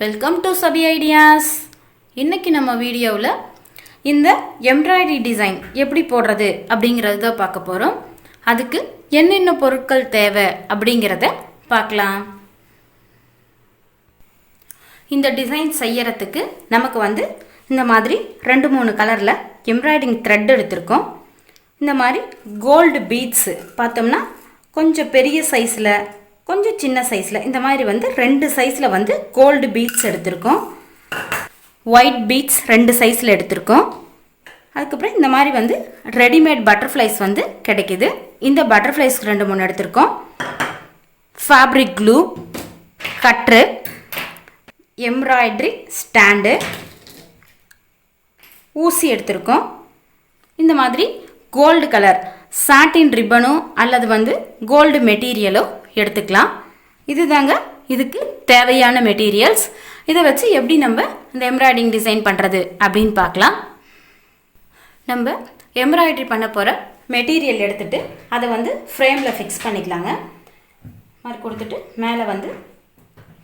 Welcome to சபி ideas. இன்றைக்கி நம்ம வீடியோவில் இந்த எம்ப்ராய்டரி டிசைன் எப்படி போடுறது அப்படிங்கிறது தான் பார்க்க போகிறோம். அதுக்கு என்னென்ன பொருட்கள் தேவை அப்படிங்கிறத பார்க்கலாம். இந்த டிசைன் செய்யறதுக்கு நமக்கு இந்த மாதிரி 2-3 கலரில் எம்ப்ராய்டிங் த்ரெட் எடுத்திருக்கோம். இந்த மாதிரி கோல்டு பீட்ஸு பார்த்தோம்னா கொஞ்சம் பெரிய சைஸில் கொஞ்சம் சின்ன சைஸில் இந்த மாதிரி 2 சைஸில் கோல்டு பீட்ஸ் எடுத்திருக்கோம். ஒயிட் பீட்ஸ் 2 சைஸில் எடுத்திருக்கோம். அதுக்கப்புறம் இந்த மாதிரி ரெடிமேட் பட்டர்ஃப்ளைஸ் கிடைக்குது. இந்த பட்டர்ஃப்ளைஸ் 2-3 எடுத்திருக்கோம். Fabric clue, cutter, embroidery stand, ஊசி எடுத்திருக்கோம். இந்த மாதிரி கோல்டு கலர் சாட்டின் ரிப்பனோ அல்லது கோல்டு மெட்டீரியலோ எடுத்துக்கலாம். இது தாங்க இதுக்கு தேவையான மெட்டீரியல்ஸ். இதை வச்சு எப்படி நம்ம இந்த எம்ப்ராய்டிங் டிசைன் பண்ணுறது அப்படின்னு பார்க்கலாம். நம்ம எம்ப்ராய்டரி பண்ண போகிற மெட்டீரியல் எடுத்துகிட்டு அதை ஃப்ரேமில் ஃபிக்ஸ் பண்ணிக்கலாங்க. மாதிரி கொடுத்துட்டு மேலே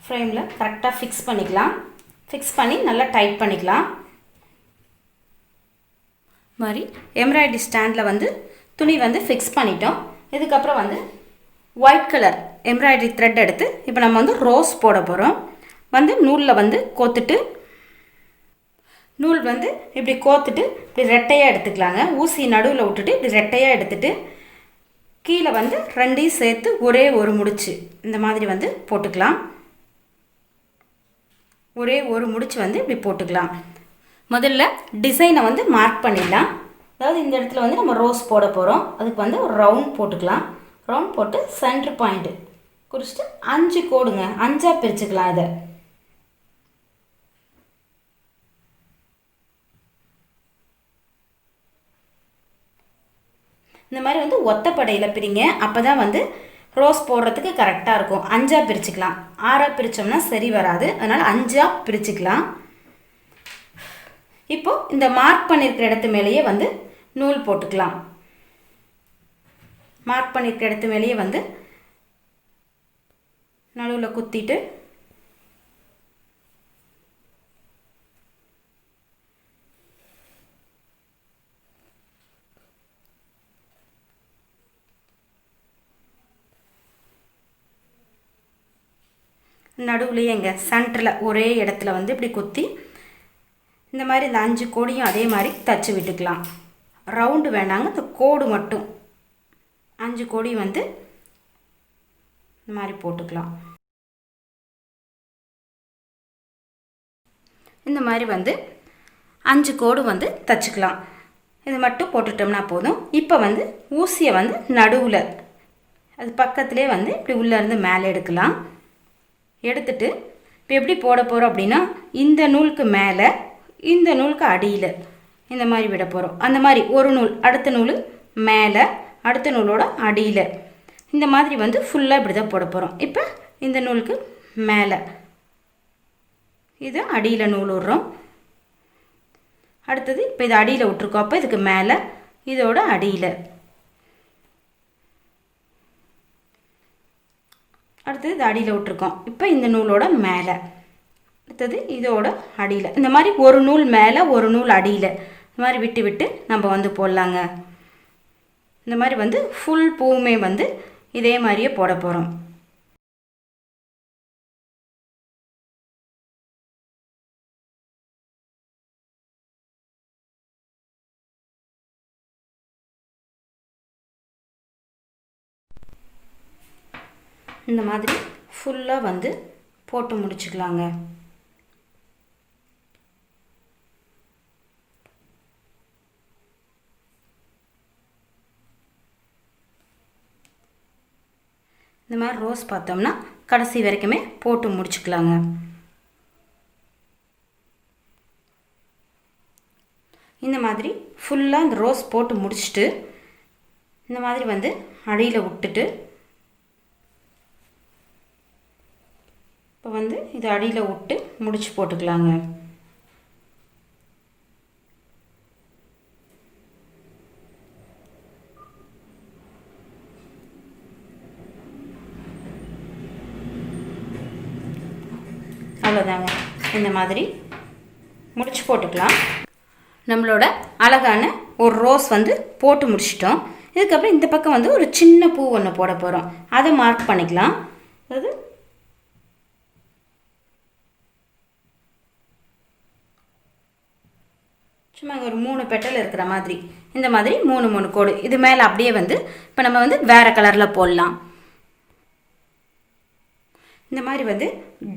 ஃப்ரேமில் கரெக்டாக ஃபிக்ஸ் பண்ணிக்கலாம். ஃபிக்ஸ் பண்ணி நல்லா டைட் பண்ணிக்கலாம். மாதிரி எம்ப்ராய்டரி ஸ்டாண்டில் துணி ஃபிக்ஸ் பண்ணிட்டோம். இதுக்கப்புறம் ஒயிட் கலர் எம்ப்ராய்டரி த்ரெட் எடுத்து இப்போ நம்ம ரோஸ் போட போகிறோம். நூலில் கோத்துட்டு நூல் இப்படி கோத்துட்டு இப்படி ரெட்டையாக எடுத்துக்கலாங்க. ஊசி நடுவில் விட்டுட்டு இப்படி ரெட்டையாக எடுத்துட்டு கீழே 2ஐயும் சேர்த்து ஒரே ஒரு முடிச்சு இந்த மாதிரி போட்டுக்கலாம். ஒரே ஒரு முடிச்சு இப்படி போட்டுக்கலாம். முதல்ல டிசைனை மார்க் பண்ணிடலாம். அதாவது இந்த இடத்துல நம்ம ரோஸ் போட போகிறோம். அதுக்கு ஒரு ரவுண்ட் போட்டுக்கலாம். ரவுண்ட் போட்டு சென்டர் பாயிண்ட்டு குறிச்சிட்டு 5 கோடுங்க, 5ஆக பிரிச்சுக்கலாம். இதை இந்த மாதிரி ஒத்தப்படையில் பிரிங்க. அப்போ தான் ரோஸ் போடுறதுக்கு கரெக்டாக இருக்கும். 5ஆக பிரிச்சுக்கலாம். 6ஆக பிரித்தோம்னா சரி வராது. அதனால் 5ஆக பிரிச்சுக்கலாம். இப்போது இந்த மார்க் பண்ணியிருக்கிற இடத்து மேலேயே நூல் போட்டுக்கலாம். மார்க் பண்ணியிருக்கிற இடத்து மேலேயே நடுவில் குத்திட்டு நடுவுலையே எங்க சென்டரில் ஒரே இடத்துல இப்படி குத்தி இந்த மாதிரி இந்த 5 கோடியும் அதே மாதிரி தச்சு விட்டுக்கலாம். ரவுண்டு வேண்டாங்க, இந்த கோடு மட்டும் 5 கோடி இந்த மாதிரி போட்டுக்கலாம். இந்த மாதிரி 5 கோடு தச்சுக்கலாம். இது மட்டும் போட்டுட்டோம்னா போதும். இப்போ ஊசியை நடுவில் அது பக்கத்துலேயே இப்படி உள்ளேருந்து மேலே எடுக்கலாம். எடுத்துட்டு இப்போ எப்படி போட போகிறோம் அப்படின்னா இந்த நூலுக்கு மேலே இந்த நூலுக்கு அடியில் இந்த மாதிரி விட போகிறோம். அந்த மாதிரி ஒரு நூல் அடுத்த நூல் மேலே அடுத்த நூலோட அடியில் இந்த மாதிரி ஃபுல்லாக இப்படி தான் போட போகிறோம். இப்போ இந்த நூலுக்கு மேலே இது அடியில் நூல் விடுறோம். அடுத்தது இப்போ இது அடியில் விட்டுருக்கோம். அப்போ இதுக்கு மேலே இதோட அடியில், அடுத்தது இது அடியில் விட்டுருக்கோம். இப்போ இந்த நூலோட மேலே, அடுத்தது இதோட அடியில். இந்த மாதிரி ஒரு நூல் மேலே ஒரு நூல் அடியில் இந்த மாதிரி விட்டு விட்டு நம்ம போடலாங்க. இந்த மாதிரி ஃபுல் பூவுமே இதே மாதிரியே போட போகிறோம். இந்த மாதிரி ஃபுல்லாக போட்டு முடிச்சுக்கலாங்க. இந்த மாதிரி ரோஸ் பார்த்தோம்னா கடைசி வரைக்குமே போட்டு முடிச்சுக்கலாங்க. இந்த மாதிரி ஃபுல்லாக இந்த ரோஸ் போட்டு முடிச்சுட்டு இந்த மாதிரி அடியில் விட்டுட்டு இப்போ இது அடியில் விட்டு முடிச்சு போட்டுக்கலாங்க. அவ்வளோதாங்க. இந்த மாதிரி முடிச்சு போட்டுக்கலாம். நம்மளோட அழகான ஒரு ரோஸ் வந்து போட்டு முடிச்சிட்டோம். இதுக்கப்புறம் இந்த பக்கம் வந்து ஒரு சின்ன பூ ஒன்று போட போகிறோம். அதை மார்க் பண்ணிக்கலாம். அதாவது சும்மா ஒரு 3 பெட்டல் இருக்கிற மாதிரி இந்த மாதிரி 3 கோடு இது மேலே அப்படியே வந்து இப்போ நம்ம வந்து வேறு கலரில் போடலாம். இந்த மாதிரி வந்து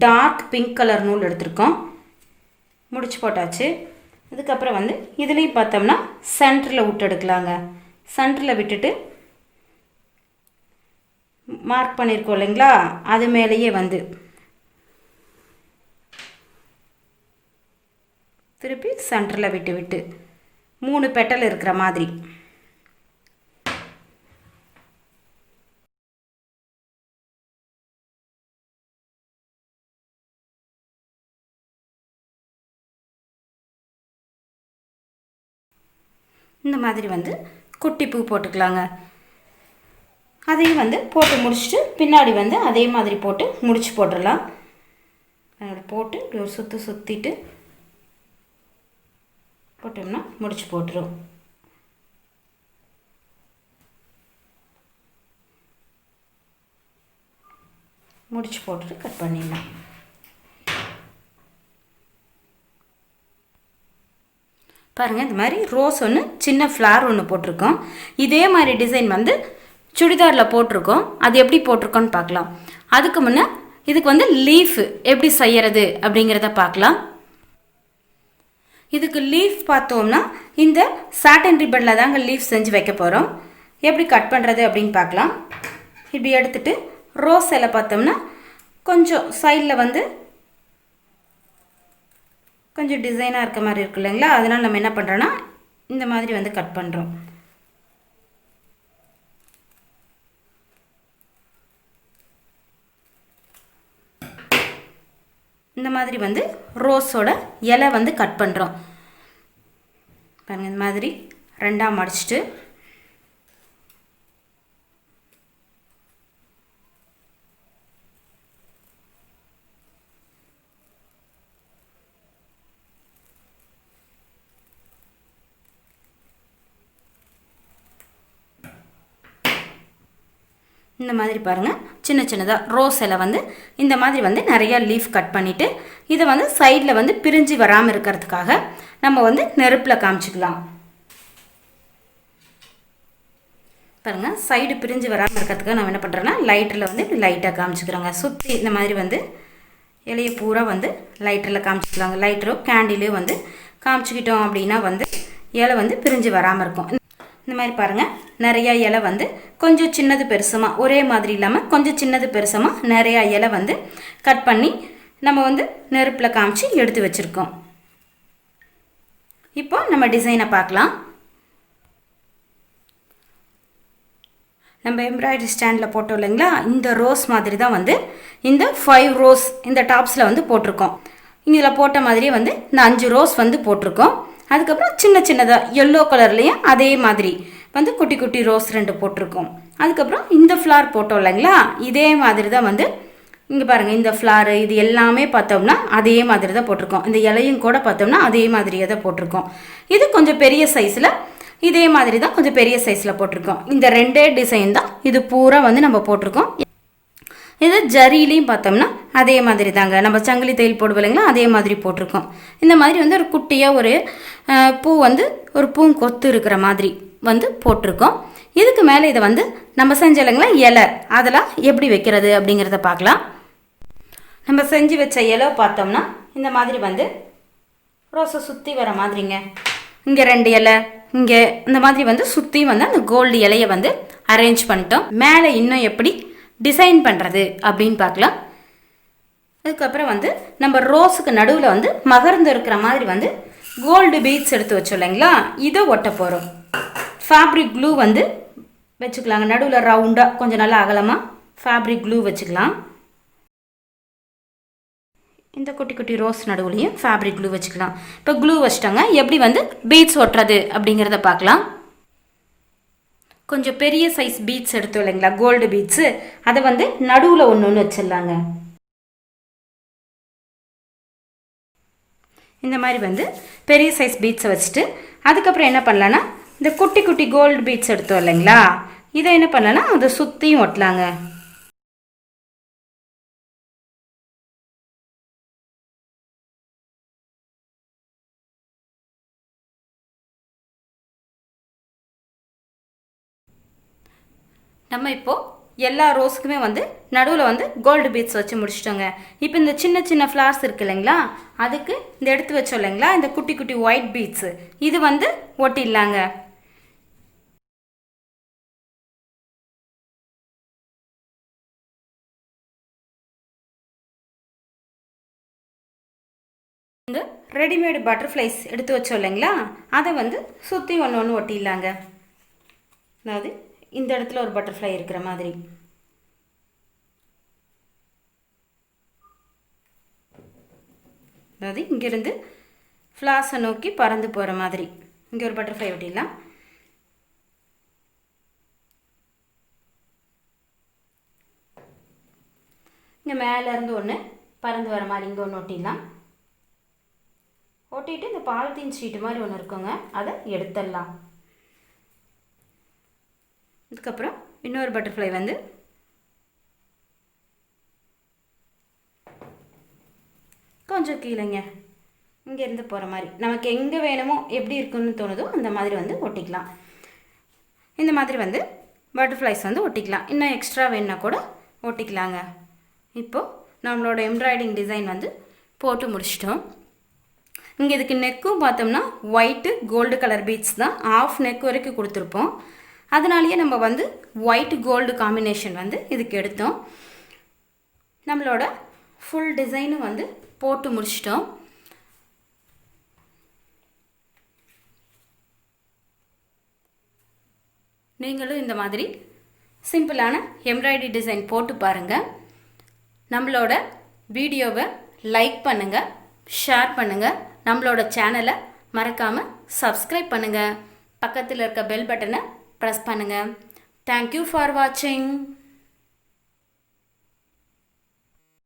டார்க் பிங்க் கலர் நூல் எடுத்திருக்கோம். முடிச்சு போட்டாச்சு. இதுக்கப்புறம் வந்து இதுலேயும் பார்த்தோம்னா சென்டரில் விட்டு எடுக்கலாங்க. சென்டரில் விட்டுட்டு மார்க் பண்ணியிருக்கோம் இல்லைங்களா, அது மேலேயே வந்து திருப்பி சென்டரில் விட்டு விட்டு 3 பெட்டல் இருக்கிற மாதிரி இந்த மாதிரி வந்து குட்டி பூ போட்டுக்கலாங்க. அதையும் வந்து போட்டு முடிச்சுட்டு பின்னாடி வந்து அதே மாதிரி போட்டு முடிச்சு போட்டுடலாம். போட்டு இப்படி ஒரு சுற்று சுற்றிட்டு போட்டோம்னா முடிச்சு போட்டுரும். முடிச்சு போட்டுட்டு கட் பண்ணிடலாம். பாருங்கள், இந்த மாதிரி ரோஸ் ஒன்று சின்ன ஃப்ளார் ஒன்று போட்டிருக்கோம். இதே மாதிரி டிசைன் வந்து சுடிதாரில் போட்டிருக்கோம். அது எப்படி போட்டிருக்கோன்னு பார்க்கலாம். அதுக்கு முன்னே இதுக்கு வந்து லீஃப் எப்படி செய்யறது அப்படிங்கிறத பார்க்கலாம். இதுக்கு லீஃப் பார்த்தோம்னா இந்த சாட்டன் ரிப்பனில் தாங்க லீஃப் செஞ்சு வைக்க போகிறோம். எப்படி கட் பண்ணுறது அப்படின்னு பார்க்கலாம். இப்படி எடுத்துகிட்டு ரோஸ் இலை பார்த்தோம்னா கொஞ்சம் சைடில் வந்து கொஞ்சம் டிசைனாக இருக்க மாதிரி இருக்கு இல்லைங்களா, அதனால் நம்ம என்ன பண்ணுறோன்னா இந்த மாதிரி வந்து கட் பண்ணுறோம். இந்த மாதிரி வந்து ரோஸோட இலை வந்து கட் பண்ணுறோம். பாருங்கள், இந்த மாதிரி ரெண்டாக மடிச்சிட்டு இந்த மாதிரி பாருங்கள் சின்ன சின்னதாக ரோஸ் இலை வந்து இந்த மாதிரி வந்து நிறையா லீஃப் கட் பண்ணிவிட்டு இதை வந்து சைடில் வந்து பிரிஞ்சு வராமல் இருக்கிறதுக்காக நம்ம வந்து நெருப்பில் காமிச்சிக்கலாம். பாருங்கள், சைடு பிரிஞ்சு வராமல் இருக்கிறதுக்காக நம்ம என்ன பண்ணுறோன்னா லைட்டரில் வந்து இப்படி லைட்டாக காமிச்சிக்கிறோங்க. சுற்றி இந்த மாதிரி வந்து இலையை பூரா வந்து லைட்டரில் காமிச்சிக்கலாங்க. லைட்டரோ கேண்டிலையோ வந்து காமிச்சிக்கிட்டோம் அப்படின்னா வந்து இலை வந்து பிரிஞ்சு வராமல் இருக்கும். இந்த மாதிரி பாருங்கள், நிறையா இலை வந்து கொஞ்சம் சின்னது பெருசுமாக ஒரே மாதிரி இல்லாமல் கொஞ்சம் சின்னது பெருசுமாக நிறையா இலை வந்து கட் பண்ணி நம்ம வந்து நெருப்பில் காமிச்சு எடுத்து வச்சுருக்கோம். இப்போ நம்ம டிசைனை பார்க்கலாம். நம்ம எம்ப்ராய்டரி ஸ்டாண்டில் போட்டோம் இல்லைங்களா, இந்த ரோஸ் மாதிரி தான் வந்து இந்த 5 ரோஸ் இந்த டாப்ஸில் வந்து போட்டிருக்கோம். இதில் போட்ட மாதிரியே வந்து இந்த 5 ரோஸ் வந்து போட்டிருக்கோம். அதுக்கப்புறம் சின்ன சின்னதாக எல்லோ கலர்லேயும் அதே மாதிரி வந்து குட்டி குட்டி ரோஸ் 2 போட்டிருக்கோம். அதுக்கப்புறம் இந்த ஃப்ளார் போட்டோம் இல்லைங்களா, இதே மாதிரி தான் வந்து இங்கே பாருங்கள் இந்த ஃப்ளாரு இது எல்லாமே பார்த்தோம்னா அதே மாதிரி தான் போட்டிருக்கோம். இந்த இலையும் கூட பார்த்தோம்னா அதே மாதிரியே தான் போட்டிருக்கோம். இது கொஞ்சம் பெரிய சைஸில் இதே மாதிரி தான் கொஞ்சம் பெரிய சைஸில் போட்டிருக்கோம். இந்த 2 டிசைன் தான் இது பூரா வந்து நம்ம போட்டிருக்கோம். இது ஜரிலையும் பார்த்தோம்னா அதே மாதிரி தாங்க நம்ம சங்கிலி தையல் போடுவோம் இல்லைங்களா, அதே மாதிரி போட்டிருக்கோம். இந்த மாதிரி வந்து ஒரு குட்டியாக ஒரு பூ வந்து ஒரு பூங்கொத்து இருக்கிற மாதிரி வந்து போட்டிருக்கோம். இதுக்கு மேலே இதை வந்து நம்ம செஞ்ச இல்லைங்களா இலை, அதெல்லாம் எப்படி வைக்கிறது அப்படிங்கிறத பார்க்கலாம். நம்ம செஞ்சு வச்ச இலை பார்த்தோம்னா இந்த மாதிரி வந்து ரோஸை சுற்றி வர மாதிரிங்க. இங்கே 2 இலை, இங்கே இந்த மாதிரி வந்து சுற்றி வந்து அந்த கோல்டு இலையை வந்து அரேஞ்ச் பண்ணிட்டோம். மேலே இன்னும் எப்படி டிசைன் பண்ணுறது அப்படின்னு பார்க்கலாம். அதுக்கப்புறம் வந்து நம்ம ரோஸுக்கு நடுவில் வந்து மகர்ந்து இருக்கிற மாதிரி வந்து கோல்டு பீட்ஸ் எடுத்து வச்சோம் இல்லைங்களா, இதை ஒட்ட போகிறோம். ஃபேப்ரிக் க்ளூ வந்து வச்சுக்கலாங்க. நடுவில் ரவுண்டாக கொஞ்சம் நல்லா அகலமாக ஃபேப்ரிக் க்ளூ வச்சுக்கலாம். இந்த குட்டி குட்டி ரோஸ் நடுவுலையும் ஃபேப்ரிக் க்ளூ வச்சுக்கலாம். இப்போ க்ளூ வச்சிட்டோங்க. எப்படி வந்து பீட்ஸ் ஒட்டுறது அப்படிங்கிறத பார்க்கலாம். கொஞ்சம் பெரிய சைஸ் பீட்ஸ் எடுத்தோம் இல்லைங்களா கோல்டு பீட்ஸு, அதை வந்து நடுவில் ஒன்று வச்சிடலாங்க. இந்த மாதிரி வந்து பெரிய சைஸ் பீட்ஸை வச்சுட்டு அதுக்கப்புறம் என்ன பண்ணலான்னா இந்த குட்டி குட்டி கோல்டு பீட்ஸ் எடுத்தோம் இல்லைங்களா, இதை என்ன பண்ணலான்னா அதை சுற்றியும் ஒட்டலாங்க. நம்ம இப்போது எல்லா ரோஸுக்குமே வந்து நடுவில் வந்து கோல்டு பீட்ஸ் வச்சு முடிச்சிட்டோங்க. இப்போ இந்த சின்ன சின்ன ஃப்ளார்ஸ் இருக்குது இல்லைங்களா, அதுக்கு இந்த எடுத்து வச்சோம் இல்லைங்களா இந்த குட்டி குட்டி ஒயிட் பீட்ஸு, இது வந்து ஒட்டிடலாங்க. இந்த ரெடிமேடு பட்டர்ஃப்ளைஸ் எடுத்து வச்சோம் இல்லைங்களா, அதை வந்து சுற்றி ஒன்று ஒன்று ஒட்டிடலாங்க. அதாவது இந்த இடத்துல ஒரு பட்டர்ஃப்ளை இருக்கிற மாதிரி. அதாவது இங்கேருந்து ஃப்ளாஸை நோக்கி பறந்து போகிற மாதிரி இங்கே ஒரு பட்டர்ஃப்ளை ஒட்டிடலாம். இங்கே மேலேருந்து ஒன்று பறந்து வர மாதிரி இங்கே ஒன்று ஒட்டிடலாம். ஒட்டிட்டு இந்த பாலித்தீன் ஷீட்டு மாதிரி ஒன்று இருக்குங்க, அதை எடுத்துடலாம். அதுக்கப்புறம் இன்னொரு பட்டர்ஃப்ளை வந்து கொஞ்சம் கீழேங்க இங்கேருந்து போகிற மாதிரி நமக்கு எங்கே வேணுமோ எப்படி இருக்குன்னு தோணுதோ அந்த மாதிரி வந்து ஒட்டிக்கலாம். இந்த மாதிரி வந்து பட்டர்ஃப்ளைஸ் வந்து ஒட்டிக்கலாம். இன்னும் எக்ஸ்ட்ரா வேணுன்னா கூட ஒட்டிக்கலாங்க. இப்போது நம்மளோட எம்ப்ராய்டிங் டிசைன் வந்து போட்டு முடிச்சிட்டோம். இங்கே இதுக்கு நெக்கும் பார்த்தோம்னா ஒயிட்டு கோல்டு கலர் பீட்ஸ் தான், ஆஃப் நெக் வரைக்கும் கொடுத்துருப்போம். அதனாலேயே நம்ம வந்து ஒயிட் கோல்டு காம்பினேஷன் வந்து இதுக்கு எடுத்தோம். நம்மளோட ஃபுல் டிசைனும் வந்து போட்டு முடிச்சிட்டோம். நீங்களும் இந்த மாதிரி சிம்பிளான எம்ப்ராய்டரி டிசைன் போட்டு பாருங்கள். நம்மளோட வீடியோவை லைக் பண்ணுங்கள், ஷேர் பண்ணுங்கள், நம்மளோட சேனலை மறக்காமல் சப்ஸ்கிரைப் பண்ணுங்கள், பக்கத்தில் இருக்க பெல் பட்டனை ப்ரெஸ் பண்ணுங்கள். தேங்க்யூ ஃபார் வாட்சிங்.